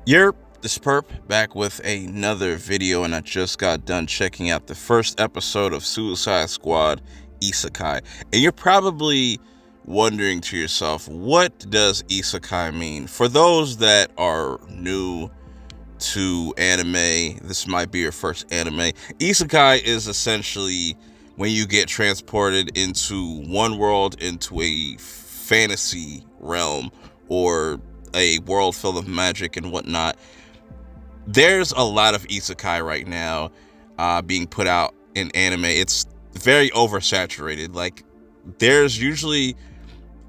Yerp, this perp back with another video, and I just got done checking out the first episode of Suicide Squad Isekai. And you're probably wondering to yourself, what does Isekai mean? For those that are new to anime, this might be your first anime. Isekai is essentially when you get transported into one world, into a fantasy realm, or a world full of magic and whatnot. There's a lot of isekai right now being put out in anime. It's very oversaturated. Like, there's usually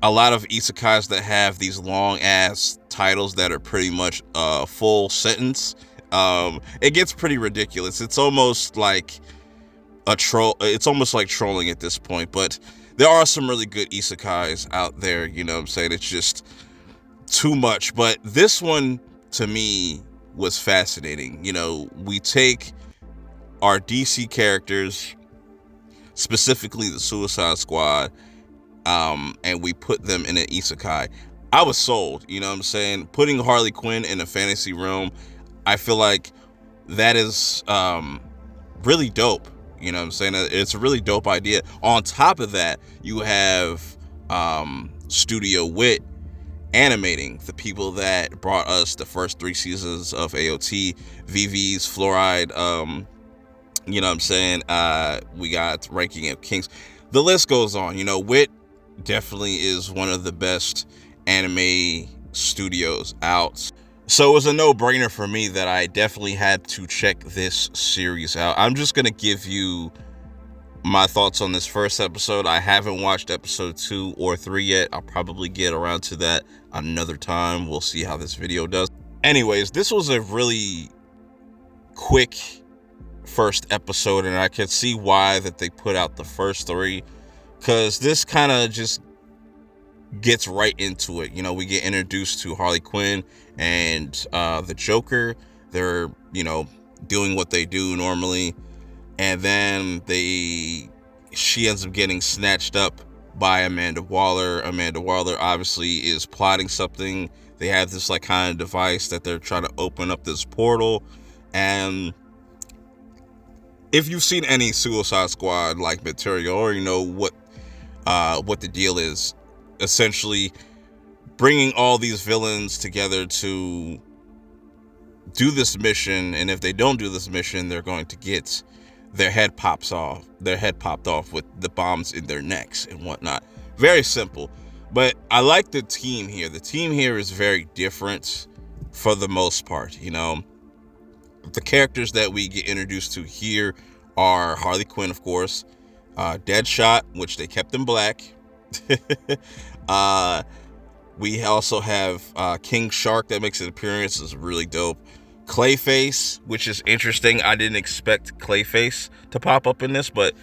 a lot of isekais that have these long ass titles that are pretty much a full sentence. It gets pretty ridiculous. It's almost like a troll. It's almost like trolling at this point, but there are some really good isekais out there, you know what I'm saying? It's just too much. But this one, to me, was fascinating. You know, we take our DC characters, specifically the Suicide Squad, and we put them in an isekai. I was sold, you know what I'm saying? Putting Harley Quinn in a fantasy realm, I feel like that is really dope. You know what I'm saying? It's a really dope idea. On top of that, you have Studio Wit animating, the people that brought us the first 3 seasons of AOT, VV's Fluoride, you know what I'm saying? We got Ranking of Kings. The list goes on. You know, Wit definitely is one of the best anime studios out. So it was a no-brainer for me that I definitely had to check this series out. I'm just going to give you my thoughts on this first episode. I haven't watched episode 2 or 3 yet. I'll probably get around to that another time. We'll see how this video does. Anyways, this was a really quick first episode, and I could see why that they put out the first 3, because this kind of just gets right into it. You know, we get introduced to Harley Quinn and the Joker. They're, you know, doing what they do normally, and then she ends up getting snatched up by Amanda Waller. Amanda Waller obviously is plotting something. They have this like kind of device that they're trying to open up this portal. And if you've seen any Suicide Squad like material, you already know what the deal is. Essentially bringing all these villains together to do this mission, and if they don't do this mission, they're going to get their head popped off with the bombs in their necks and whatnot. Very simple. But I like the team here. The team here is very different for the most part. You know, the characters that we get introduced to here are Harley Quinn, of course, Deadshot, which they kept in black. We also have King Shark that makes an appearance. Is really dope. Clayface, which is interesting. I didn't expect Clayface to pop up in this, but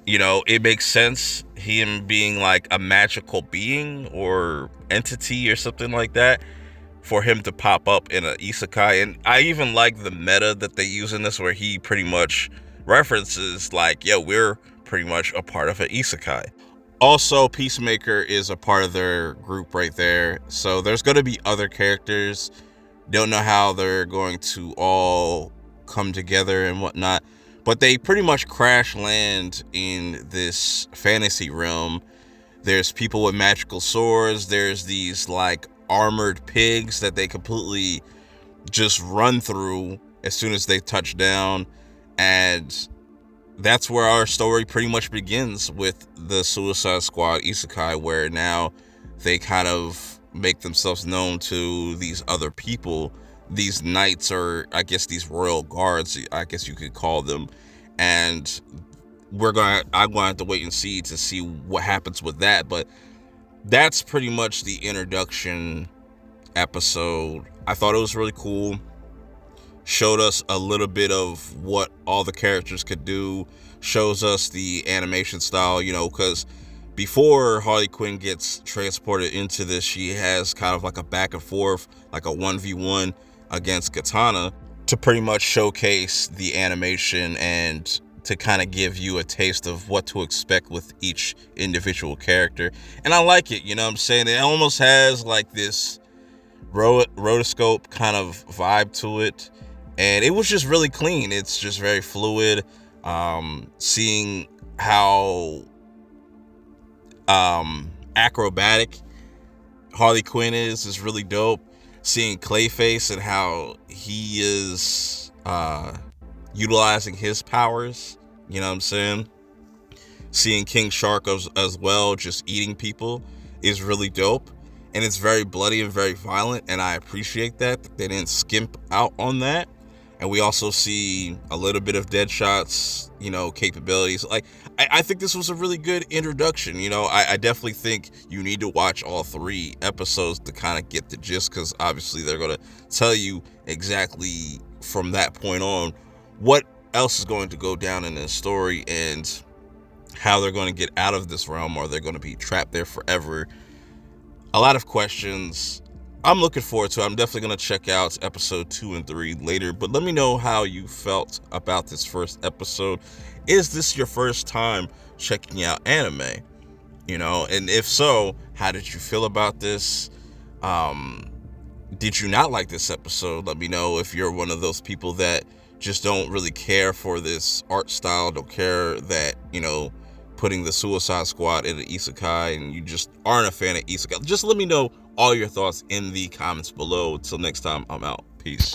you know, it makes sense. Him being like a magical being or entity or something like that, for him to pop up in an isekai. And I even like the meta that they use in this, where he pretty much references like, yo, we're pretty much a part of an isekai. Also, Peacemaker is a part of their group right there. So there's going to be other characters. Don't know how they're going to all come together and whatnot. But they pretty much crash land in this fantasy realm. There's people with magical swords. There's these like armored pigs that they completely just run through as soon as they touch down. And that's where our story pretty much begins, with the Suicide Squad isekai, where now they kind of make themselves known to these other people, these knights, or I guess these royal guards, I guess you could call them. And I'm going to have to wait and see what happens with that. But that's pretty much the introduction episode. I thought it was really cool. Showed us a little bit of what all the characters could do. Shows us the animation style, you know, because before Harley Quinn gets transported into this, she has kind of like a back and forth, like a 1v1 against Katana, to pretty much showcase the animation and to kind of give you a taste of what to expect with each individual character. And I like it, you know what I'm saying? It almost has like this rotoscope kind of vibe to it, and it was just really clean. It's just very fluid. Seeing how acrobatic Harley Quinn is really dope. Seeing Clayface and how he is utilizing his powers, you know what I'm saying? Seeing King Shark as well, just eating people, is really dope. And it's very bloody and very violent, and I appreciate that they didn't skimp out on that. And we also see a little bit of Deadshot's, capabilities. Like, I think this was a really good introduction. I definitely think you need to watch all 3 episodes to kind of get the gist, because obviously they're going to tell you exactly from that point on what else is going to go down in this story and how they're going to get out of this realm, or they're going to be trapped there forever. A lot of questions. I'm looking forward to it. I'm definitely going to check out episode 2 and 3 later, but let me know how you felt about this first episode. Is this your first time checking out anime? And if so, how did you feel about this? Did you not like this episode? Let me know if you're one of those people that just don't really care for this art style, don't care that, putting the Suicide Squad in an Isekai, and you just aren't a fan of Isekai. Just let me know all your thoughts in the comments below. Till next time, I'm out. Peace.